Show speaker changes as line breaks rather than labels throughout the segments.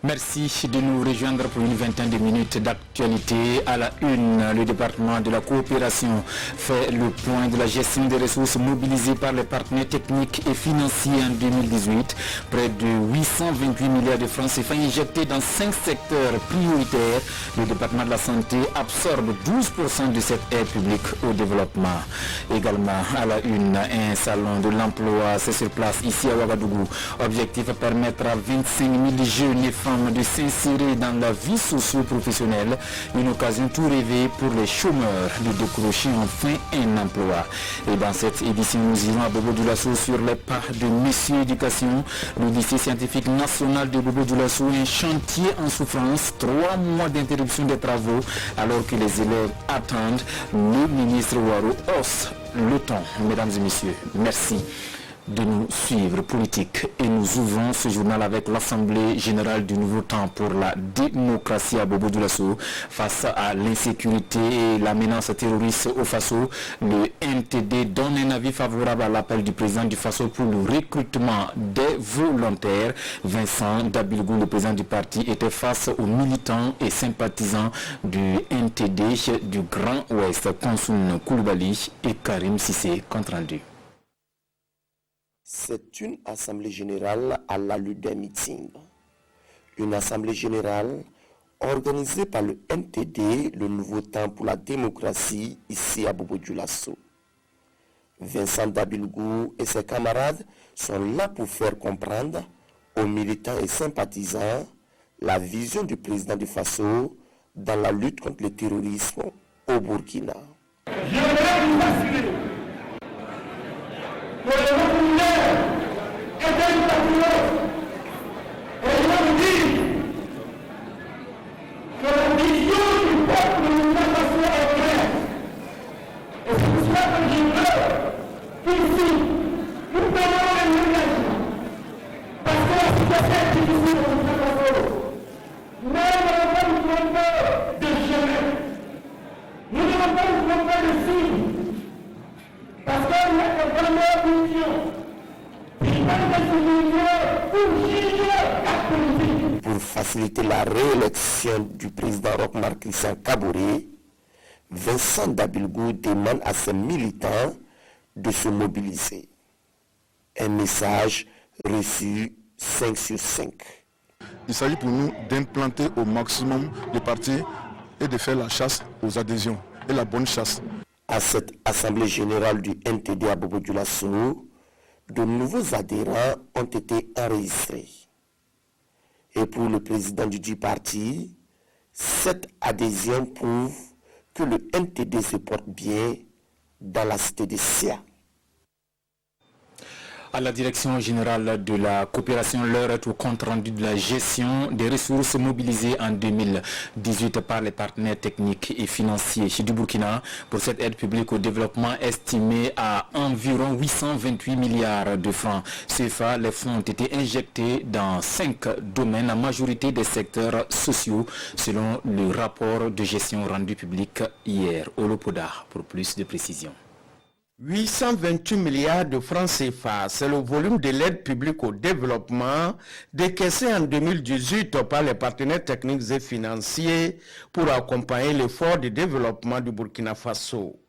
Merci de nous rejoindre pour une vingtaine de minutes d'actualité. À la une, le département de la coopération fait le point de la gestion des ressources mobilisées par les partenaires techniques et financiers en 2018. Près de 828 milliards de francs CFA injectés dans 5 secteurs prioritaires. Le département de la santé absorbe 12% de cette aide publique au développement. Également à la une, un salon de l'emploi, c'est sur place ici à Ouagadougou. Objectif permettre à 25 000 jeunes et femmes de s'insérer dans la vie socio-professionnelle. Une occasion tout rêvée pour les chômeurs de décrocher enfin un emploi. Et dans cette édition, nous irons à Bobo Dioulasso sur les pas de Monsieur Éducation. Le lycée scientifique national de Bobo Dioulasso, un chantier en souffrance, 3 mois d'interruption des travaux alors que les élèves attendent. Le ministre Ouaro hausse le ton. Mesdames et messieurs, merci de nous suivre. Politique, et nous ouvrons ce journal avec l'Assemblée générale du Nouveau Temps pour la démocratie à Bobo Dioulasso. Face à l'insécurité et la menace terroriste au Faso, le MTD donne un avis favorable à l'appel du président du Faso pour le recrutement des volontaires. Vincent Dabilgou, le président du parti, était face aux militants et sympathisants du MTD du Grand Ouest, Konsoun Koulibaly et Karim Sissé, compte rendu.
C'est une assemblée générale à l'allure d'un meeting. Une assemblée générale organisée par le MTD, le Nouveau Temps pour la démocratie, ici à Bobo Dioulasso. Vincent Dabilgou et ses camarades sont là pour faire comprendre aux militants et sympathisants la vision du président du Faso dans la lutte contre le terrorisme au Burkina.
J'aimerais vous assurer que le populaire est un patriote. Et je veux dire que la vision du peuple de Burkina Faso est claire. Et c'est pour cela que je veux qu'ici, nous prenons un engagement. Parce que la situation est difficile au Burkina Faso. Nous n'avons pas nous tromper de chemin. Nous n'avons pas nous tromper de signe. Parce qu'il y a vraiment une vision.
Pour faciliter la réélection du président Roch-Marc Christian Kaboré, Vincent Dabilgou demande à ses militants de se mobiliser. Un message reçu 5 sur 5.
Il s'agit pour nous d'implanter au maximum de partis et de faire la chasse aux adhésions et la bonne chasse.
À cette assemblée générale du MTD à Bobo Dioulasso, de nouveaux adhérents ont été enregistrés. Et pour le président du parti, cette adhésion prouve que le MTD se porte bien dans la cité de Sia.
À la direction générale de la coopération, l'heure est au compte rendu de la gestion des ressources mobilisées en 2018 par les partenaires techniques et financiers du Burkina pour cette aide publique au développement estimée à environ 828 milliards de francs CFA. Les fonds ont été injectés dans 5 domaines, la majorité des secteurs sociaux, selon le rapport de gestion rendu public hier. Olopoda pour plus de précisions.
828 milliards de francs CFA, c'est le volume de l'aide publique au développement décaissé en 2018 par les partenaires techniques et financiers pour accompagner l'effort de développement du Burkina Faso.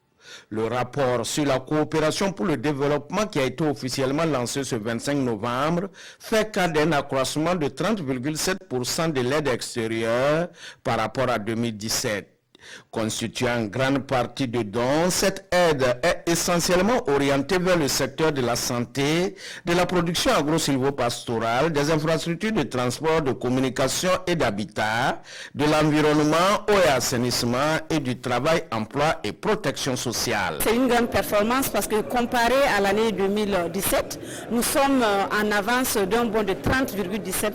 Le rapport sur la coopération pour le développement qui a été officiellement lancé ce 25 novembre fait cas d'un accroissement de 30,7% de l'aide extérieure par rapport à 2017. Constituant une grande partie de dons, cette aide est essentiellement orientée vers le secteur de la santé, de la production agro-silvopastorale, des infrastructures de transport, de communication et d'habitat, de l'environnement, eau et assainissement et du travail, emploi et protection sociale.
C'est une grande performance parce que comparé à l'année 2017, nous sommes en avance d'un bond de 30,17%.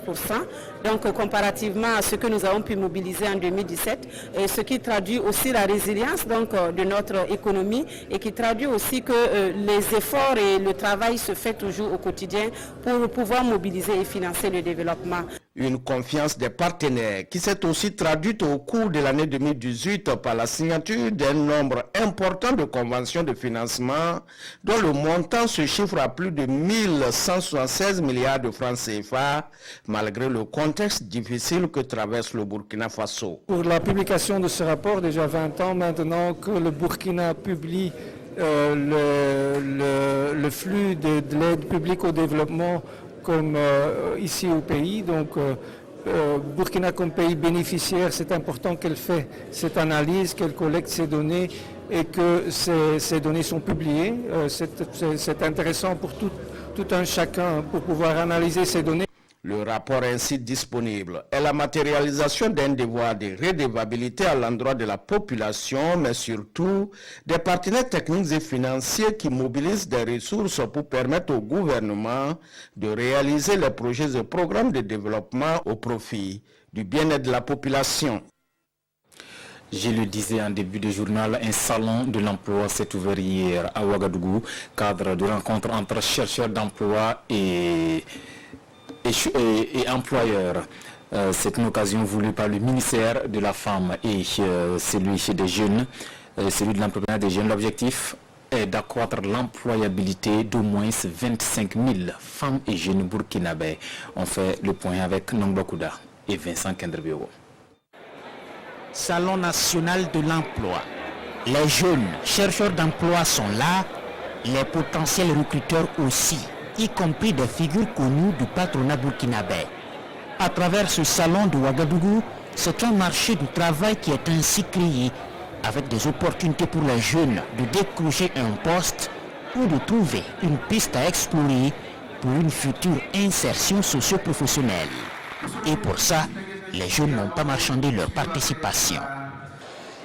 Donc comparativement à ce que nous avons pu mobiliser en 2017, et ce qui traduit traduit aussi la résilience donc, de notre économie et qui traduit aussi que les efforts et le travail se fait toujours au quotidien pour pouvoir mobiliser et financer le développement.
Une confiance des partenaires qui s'est aussi traduite au cours de l'année 2018 par la signature d'un nombre important de conventions de financement dont le montant se chiffre à plus de 1176 milliards de francs CFA malgré le contexte difficile que traverse le Burkina Faso.
Pour la publication de ce rapport, déjà 20 ans maintenant que le Burkina publie le flux de l'aide publique au développement comme ici au pays. Donc Burkina comme pays bénéficiaire, c'est important qu'elle fait cette analyse, qu'elle collecte ces données et que ces données sont publiées. C'est intéressant pour tout un chacun pour pouvoir analyser ces données.
Le rapport ainsi disponible est la matérialisation d'un devoir de redevabilité à l'endroit de la population, mais surtout des partenaires techniques et financiers qui mobilisent des ressources pour permettre au gouvernement de réaliser les projets et programmes de développement au profit du bien-être de la population.
Je le disais en début de journal, un salon de l'emploi s'est ouvert hier à Ouagadougou, cadre de rencontre entre chercheurs d'emploi et employeurs. C'est une occasion voulue par le ministère de la Femme et celui des jeunes, celui de l'entrepreneuriat des jeunes. L'objectif est d'accroître l'employabilité d'au moins 25 000 femmes et jeunes burkinabés. On fait le point avec Nongba Kouda et Vincent Kendrebewo.
Salon national de l'emploi. Les jeunes chercheurs d'emploi sont là, les potentiels recruteurs aussi, y compris des figures connues du patronat burkinabé. À travers ce salon de Ouagadougou, c'est un marché du travail qui est ainsi créé, avec des opportunités pour les jeunes de décrocher un poste ou de trouver une piste à explorer pour une future insertion socio-professionnelle. Et pour ça, les jeunes n'ont pas marchandé leur participation.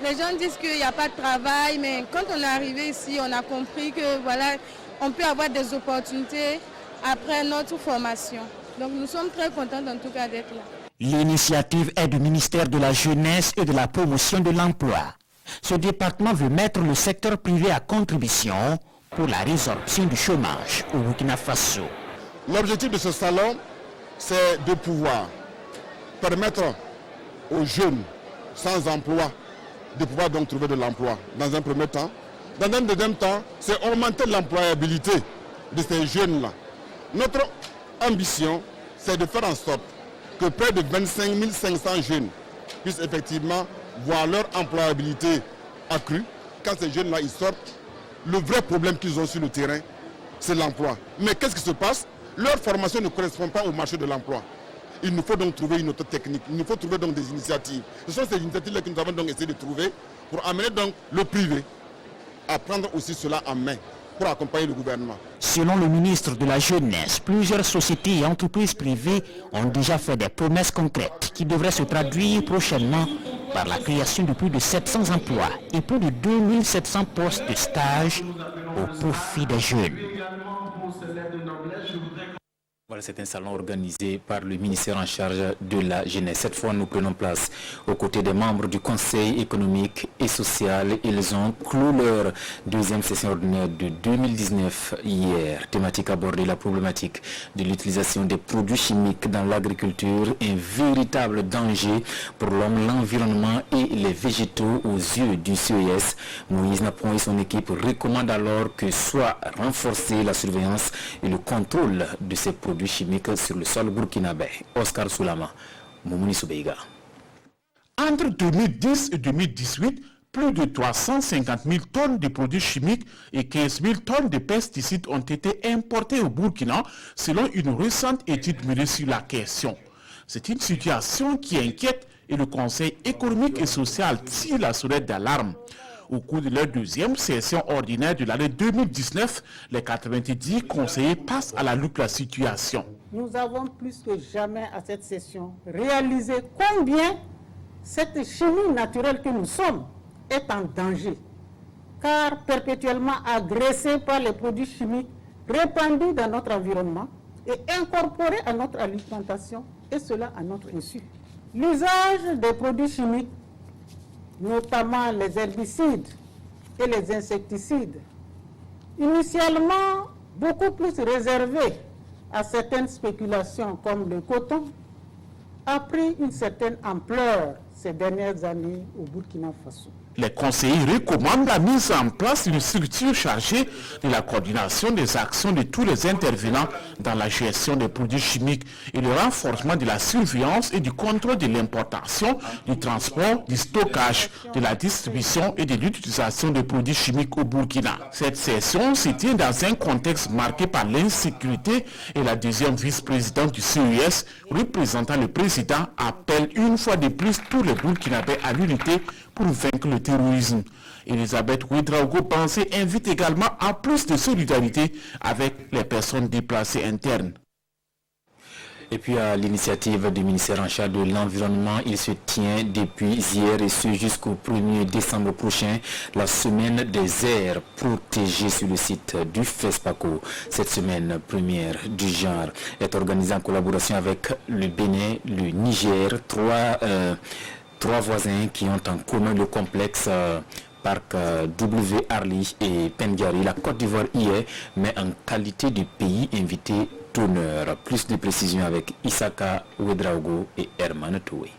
Les gens disent qu'il n'y a pas de travail, mais quand on est arrivé ici, on a compris que voilà, on peut avoir des opportunités après notre formation. Donc nous sommes très contents en tout cas d'être là.
L'initiative est du ministère de la Jeunesse et de la Promotion de l'Emploi. Ce département veut mettre le secteur privé à contribution pour la résorption du chômage au Burkina Faso.
L'objectif de ce salon, c'est de pouvoir permettre aux jeunes sans emploi de pouvoir donc trouver de l'emploi dans un premier temps. Dans un deuxième temps, c'est augmenter l'employabilité de ces jeunes-là. Notre ambition, c'est de faire en sorte que près de 25 500 jeunes puissent effectivement voir leur employabilité accrue. Quand ces jeunes-là ils sortent, le vrai problème qu'ils ont sur le terrain, c'est l'emploi. Mais qu'est-ce qui se passe? Leur formation ne correspond pas au marché de l'emploi. Il nous faut donc trouver une autre technique, il nous faut trouver donc des initiatives. Ce sont ces initiatives-là que nous avons donc essayé de trouver pour amener donc le privé à prendre aussi cela en main pour accompagner le gouvernement.
Selon le ministre de la Jeunesse, plusieurs sociétés et entreprises privées ont déjà fait des promesses concrètes qui devraient se traduire prochainement par la création de plus de 700 emplois et plus de 2700 postes de stage au profit des jeunes.
Voilà, c'est un salon organisé par le ministère en charge de la jeunesse. Cette fois, nous prenons place aux côtés des membres du Conseil économique et social. Ils ont clos leur deuxième session ordinaire de 2019 hier. Thématique abordée, la problématique de l'utilisation des produits chimiques dans l'agriculture, un véritable danger pour l'homme, l'environnement et les végétaux aux yeux du CES. Moïse Napon et son équipe recommandent alors que soit renforcée la surveillance et le contrôle de ces produits chimiques sur le sol burkinabé. Oscar Soulama, Moumouni Soubeiga.
Entre 2010 et 2018, plus de 350 000 tonnes de produits chimiques et 15 000 tonnes de pesticides ont été importés au Burkina, selon une récente étude menée sur la question. C'est une situation qui inquiète et le Conseil économique et social tire la sonnette d'alarme. Au cours de leur deuxième session ordinaire de l'année 2019, les 90 conseillers passent à la loupe la situation.
Nous avons plus que jamais à cette session réalisé combien cette chimie naturelle que nous sommes est en danger, car perpétuellement agressée par les produits chimiques répandus dans notre environnement et incorporés à notre alimentation, et cela à notre insu. L'usage des produits chimiques notamment les herbicides et les insecticides, initialement beaucoup plus réservés à certaines spéculations comme le coton, a pris une certaine ampleur ces dernières années au Burkina Faso.
Les conseillers recommandent la mise en place d'une structure chargée de la coordination des actions de tous les intervenants dans la gestion des produits chimiques et le renforcement de la surveillance et du contrôle de l'importation, du transport, du stockage, de la distribution et de l'utilisation des produits chimiques au Burkina. Cette session se tient dans un contexte marqué par l'insécurité et la deuxième vice-présidente du CES, représentant le président, appelle une fois de plus tous les Burkinabés à l'unité pour vaincre le terrorisme. Elisabeth Ouedraogo Pensée invite également à plus de solidarité avec les personnes déplacées internes.
Et puis à l'initiative du ministère en charge de l'environnement, il se tient depuis hier et ce jusqu'au 1er décembre prochain la semaine des aires protégées sur le site du FESPACO. Cette semaine première du genre est organisée en collaboration avec le Bénin, le Niger, trois voisins qui ont en commun le complexe Parc W. Arli et Pendiari. La Côte d'Ivoire y est, mais en qualité de pays invité d'honneur. Plus de précisions avec Isaka Ouedraogo et Herman Toué.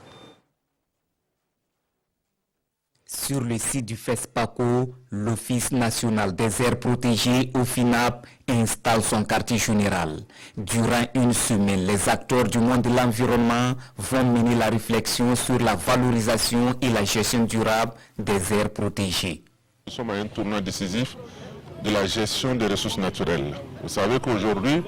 Sur le site du FESPACO, l'Office national des aires protégées, OFINAP, installe son quartier général. Durant une semaine, les acteurs du monde de l'environnement vont mener la réflexion sur la valorisation et la gestion durable des aires protégées.
Nous sommes à un tournant décisif de la gestion des ressources naturelles. Vous savez qu'aujourd'hui,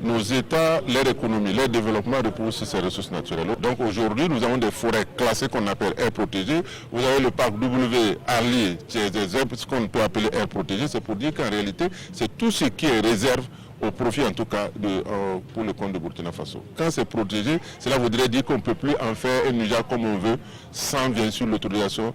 nos États, leur économie, leur développement repose sur ces ressources naturelles. Donc aujourd'hui, nous avons des forêts classées qu'on appelle aires protégées. Vous avez le parc W. Arli, qui est des aires qu'on peut appeler aires protégées. C'est pour dire qu'en réalité, c'est tout ce qui est réserve au profit en tout cas pour le compte de Burkina Faso. Quand c'est protégé, cela voudrait dire qu'on ne peut plus en faire un usage comme on veut, sans bien sûr l'autorisation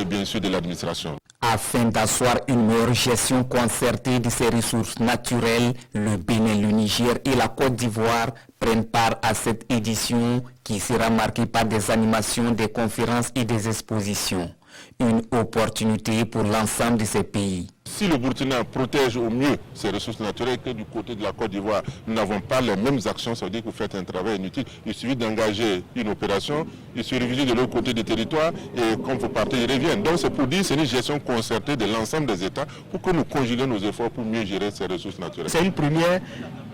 bien sûr de l'administration.
Afin d'asseoir une meilleure gestion concertée de ces ressources naturelles, le Bénin, le Niger et la Côte d'Ivoire prennent part à cette édition qui sera marquée par des animations, des conférences et des expositions. Une opportunité pour l'ensemble de ces pays.
Si le Burkina protège au mieux ses ressources naturelles que du côté de la Côte d'Ivoire, nous n'avons pas les mêmes actions, ça veut dire que vous faites un travail inutile. Il suffit d'engager une opération, il suffit de l'autre côté du territoire et quand vous partez, ils reviennent. Donc c'est pour dire que c'est une gestion concertée de l'ensemble des États pour que nous conjuguions nos efforts pour mieux gérer ces ressources naturelles.
C'est une première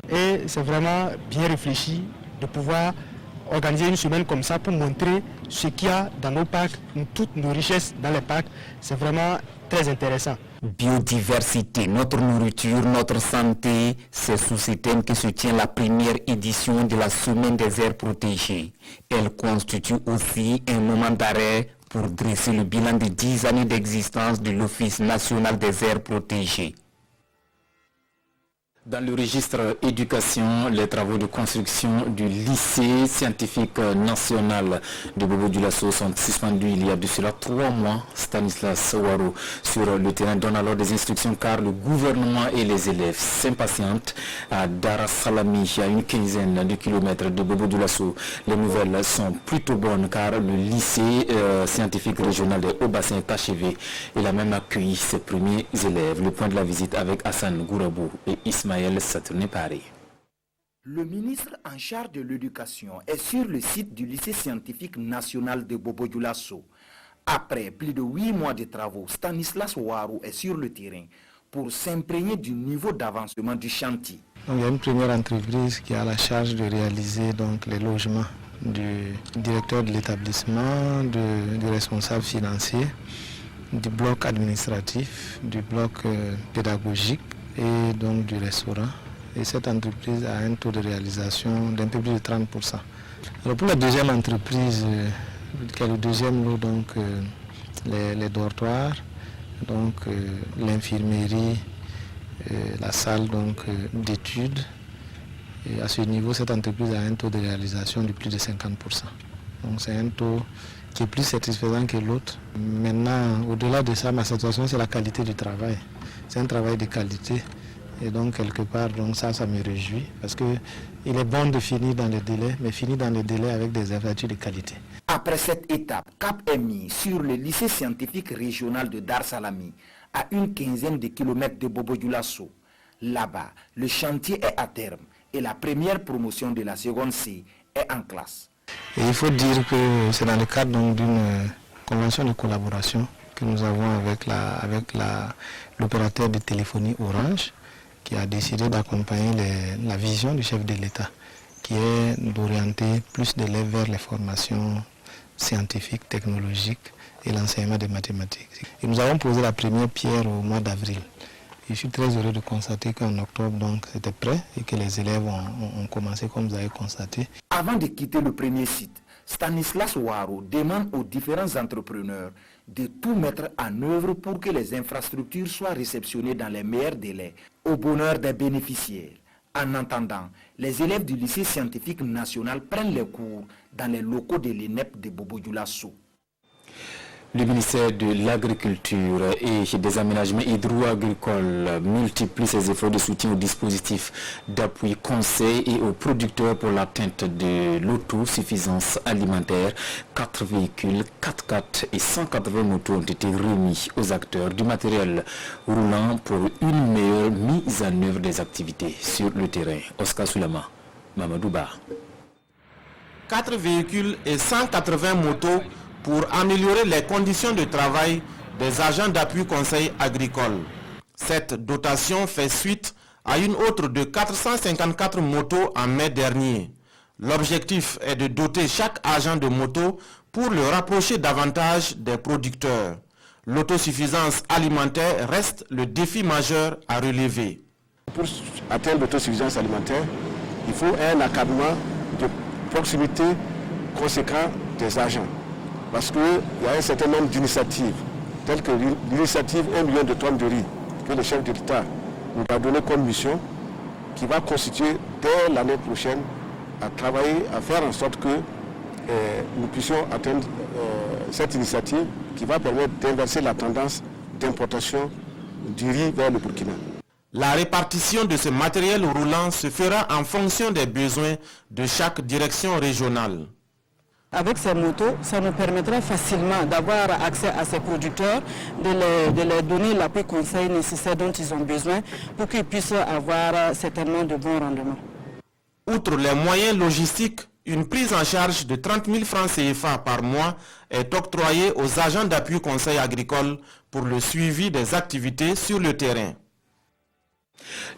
et c'est vraiment bien réfléchi de pouvoir organiser une semaine comme ça pour montrer ce qu'il y a dans nos parcs, toutes nos richesses dans les parcs. C'est vraiment très intéressant.
Biodiversité, notre nourriture, notre santé, c'est sous ce thème que se tient la première édition de la Semaine des aires protégées. Elle constitue aussi un moment d'arrêt pour dresser le bilan de 10 années d'existence de l'Office national des aires protégées.
Dans le registre éducation, les travaux de construction du lycée scientifique national de Bobo-Dioulasso sont suspendus il y a de cela 3 mois. Stanislas Ouaru sur le terrain donne alors des instructions car le gouvernement et les élèves s'impatientent à Dar Salami, à une quinzaine de kilomètres de Bobo-Dioulasso. Les nouvelles sont plutôt bonnes car le lycée scientifique régional de Haut-Bassin est achevé. Il a même accueilli ses premiers élèves. Le point de la visite avec Hassan Gourabou et Ismaël.
Le ministre en charge de l'éducation est sur le site du lycée scientifique national de Bobo-Dioulasso. Après plus de 8 mois de travaux, Stanislas Ouaru est sur le terrain pour s'imprégner du niveau d'avancement du chantier.
Donc, il y a une première entreprise qui a la charge de réaliser donc, les logements du directeur de l'établissement, du responsable financier, du bloc administratif, du bloc pédagogique et donc du restaurant. Et cette entreprise a un taux de réalisation d'un peu plus de 30%. Alors pour la deuxième entreprise, qui est le deuxième lot, donc les dortoirs, donc l'infirmerie, la salle d'études. Et à ce niveau, cette entreprise a un taux de réalisation de plus de 50%. Donc c'est un taux qui est plus satisfaisant que l'autre. Maintenant, au-delà de ça, ma satisfaction, c'est la qualité du travail. C'est un travail de qualité et donc quelque part donc ça me réjouit parce qu'il est bon de finir dans les délais, mais finir dans les délais avec des infrastructures de qualité.
À Après cette étape, cap est mis sur le lycée scientifique régional de Dar Salami, à une quinzaine de kilomètres de Bobo Dioulasso. Là-bas, le chantier est à terme et la première promotion de la seconde C est en classe.
Et il faut dire que c'est dans le cadre d'une convention de collaboration que nous avons avec l'opérateur de téléphonie Orange, qui a décidé d'accompagner la vision du chef de l'État, qui est d'orienter plus d'élèves vers les formations scientifiques, technologiques et l'enseignement des mathématiques. Et nous avons posé la première pierre au mois d'avril. Je suis très heureux de constater qu'en octobre, donc, c'était prêt et que les élèves ont commencé, comme vous avez constaté.
Avant de quitter le premier site, Stanislas Waro demande aux différents entrepreneurs de tout mettre en œuvre pour que les infrastructures soient réceptionnées dans les meilleurs délais, au bonheur des bénéficiaires. En attendant, les élèves du lycée scientifique national prennent les cours dans les locaux de l'ENEP de Bobo Dioulasso.
Le ministère de l'Agriculture et des Aménagements hydro-agricoles multiplie ses efforts de soutien aux dispositifs d'appui conseil et aux producteurs pour l'atteinte de l'autosuffisance alimentaire. 4 véhicules, 4x4 et 180 motos ont été remis aux acteurs du matériel roulant pour une meilleure mise en œuvre des activités sur le terrain. Oscar Soulama, Mamadou Ba.
4 véhicules et 180 motos pour améliorer les conditions de travail des agents d'appui conseil agricole. Cette dotation fait suite à une autre de 454 motos en mai dernier. L'objectif est de doter chaque agent de moto pour le rapprocher davantage des producteurs. L'autosuffisance alimentaire reste le défi majeur à relever.
Pour atteindre l'autosuffisance alimentaire, il faut un encadrement de proximité conséquent des agents. Parce qu'il y a un certain nombre d'initiatives, telles que l'initiative 1 million de tonnes de riz, que le chef de l'État nous a donné comme mission, qui va constituer dès l'année prochaine à travailler, à faire en sorte que nous puissions atteindre cette initiative qui va permettre d'inverser la tendance d'importation du riz vers le Burkina.
La répartition de ce matériel roulant se fera en fonction des besoins de chaque direction régionale.
Avec ces motos, ça nous permettra facilement d'avoir accès à ces producteurs, de leur donner l'appui conseil nécessaire dont ils ont besoin pour qu'ils puissent avoir certainement de bons rendements.
Outre les moyens logistiques, une prise en charge de 30 000 francs CFA par mois est octroyée aux agents d'appui conseil agricole pour le suivi des activités sur le terrain.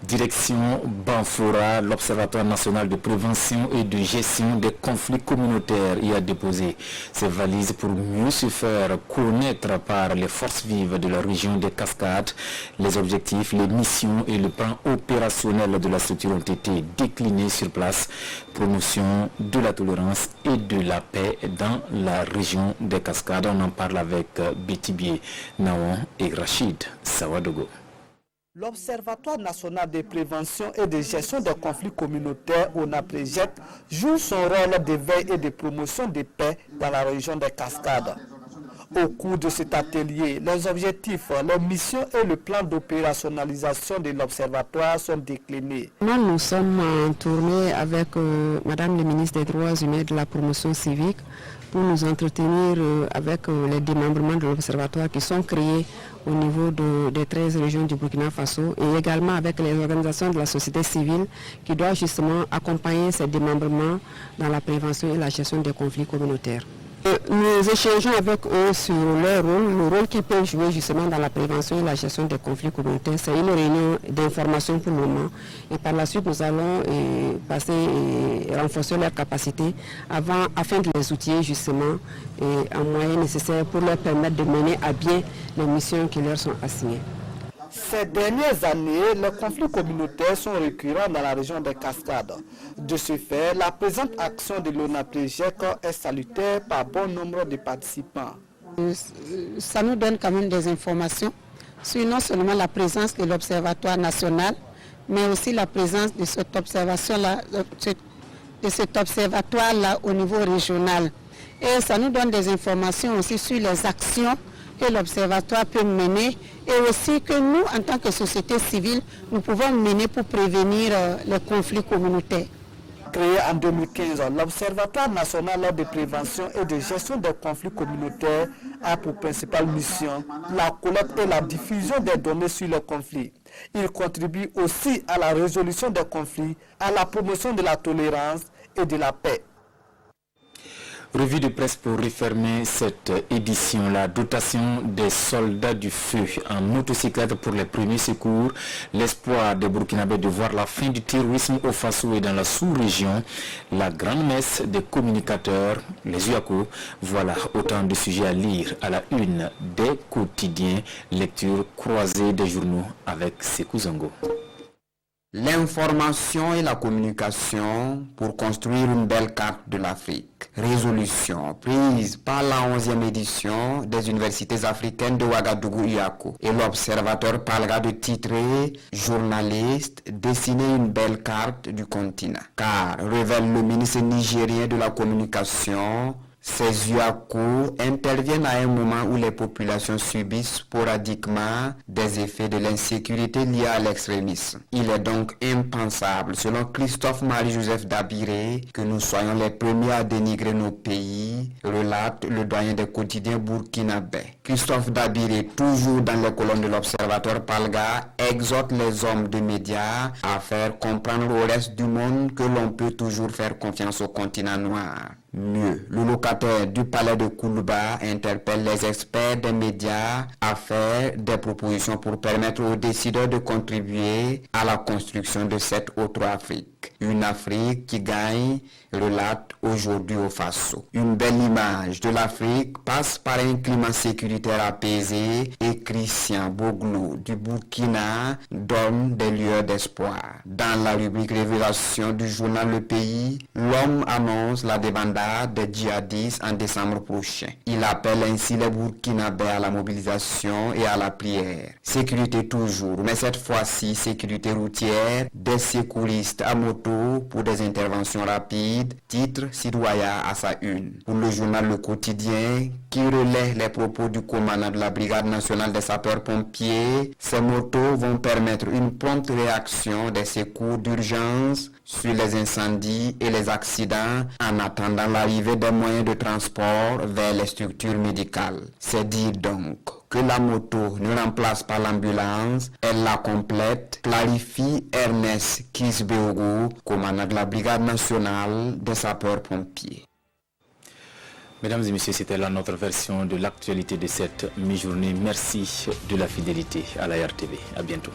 Direction Banfora, l'Observatoire national de prévention et de gestion des conflits communautaires y a déposé ses valises pour mieux se faire connaître par les forces vives de la région des Cascades. Les objectifs, les missions et le plan opérationnel de la structure ont été déclinés sur place. Promotion de la tolérance et de la paix dans la région des Cascades. On en parle avec Betty Bié, Naon et Rachid Sawadogo.
L'Observatoire national de prévention et de gestion des conflits communautaires, ONAPREGEC, joue son rôle de veille et de promotion de paix dans la région des Cascades. Au cours de cet atelier, les objectifs, les missions et le plan d'opérationnalisation de l'Observatoire sont déclinés.
Nous sommes en tournée avec Madame la ministre des Droits humains et de la promotion civique pour nous entretenir avec les démembrements de l'Observatoire qui sont créés au niveau des 13 régions du Burkina Faso et également avec les organisations de la société civile qui doivent justement accompagner ces démembrements dans la prévention et la gestion des conflits communautaires. Nous échangeons avec eux sur leur rôle, le rôle qu'ils peuvent jouer justement dans la prévention et la gestion des conflits communautaires. C'est une réunion d'information pour le moment. Et par la suite, nous allons passer et renforcer leurs capacités afin de les outiller justement en moyens nécessaires pour leur permettre de mener à bien les missions qui leur sont assignées.
Ces dernières années, les conflits communautaires sont récurrents dans la région des Cascades. De ce fait, la présente action de l'ONAPREGEC est salutaire par bon nombre de participants.
Ça nous donne quand même des informations sur non seulement la présence de l'Observatoire national, mais aussi la présence de cet observatoire-là au niveau régional. Et ça nous donne des informations aussi sur les actions que l'Observatoire peut mener et aussi que nous, en tant que société civile, nous pouvons mener pour prévenir les conflits communautaires.
Créé en 2015, l'Observatoire national de prévention et de gestion des conflits communautaires a pour principale mission la collecte et la diffusion des données sur les conflits. Il contribue aussi à la résolution des conflits, à la promotion de la tolérance et de la paix.
Revue de presse pour refermer cette édition. La dotation des soldats du feu en motocyclette pour les premiers secours. L'espoir des Burkinabés de voir la fin du terrorisme au Faso et dans la sous-région. La grande messe des communicateurs, les UACO. Voilà autant de sujets à lire à la une des quotidiens. Lecture croisée des journaux avec Sekou Zango.
L'information et la communication pour construire une belle carte de l'Afrique. Résolution prise par la 11e édition des universités africaines de Ouagadougou UACO. Et l'observateur parlera de titrer journaliste dessiner une belle carte du continent. Car, révèle le ministre nigérien de la communication, ces UACO interviennent à un moment où les populations subissent sporadiquement des effets de l'insécurité liée à l'extrémisme. Il est donc impensable, selon Christophe Marie-Joseph Dabiré, que nous soyons les premiers à dénigrer nos pays, relate le doyen des quotidiens burkinabés. Christophe Dabiré, toujours dans les colonnes de l'Observateur Palga, exhorte les hommes de médias à faire comprendre au reste du monde que l'on peut toujours faire confiance au continent noir. Mieux, le locataire du palais de Koulouba interpelle les experts des médias à faire des propositions pour permettre aux décideurs de contribuer à la construction de cette autre Afrique. Une Afrique qui gagne, relate aujourd'hui au Faso. Une belle image de l'Afrique passe par un climat sécuritaire apaisé et Christian Boglou du Burkina donne des lueurs d'espoir. Dans la rubrique Révélation du journal Le Pays, l'homme annonce la débandade des djihadistes en décembre prochain. Il appelle ainsi les Burkinabés à la mobilisation et à la prière. Sécurité toujours, mais cette fois-ci sécurité routière, des secouristes à moto pour des interventions rapides, titre Sidoya à sa une. Pour le journal Le Quotidien, qui relaie les propos du commandant de la Brigade nationale des sapeurs-pompiers, ces motos vont permettre une prompte réaction des secours d'urgence sur les incendies et les accidents en attendant l'arrivée des moyens de transport vers les structures médicales. C'est dire donc que la moto ne remplace pas l'ambulance, elle la complète, clarifie Ernest Kisbeogo, commandant de la Brigade nationale des sapeurs-pompiers.
Mesdames et messieurs, c'était là notre version de l'actualité de cette mi-journée. Merci de la fidélité à la RTV. À bientôt.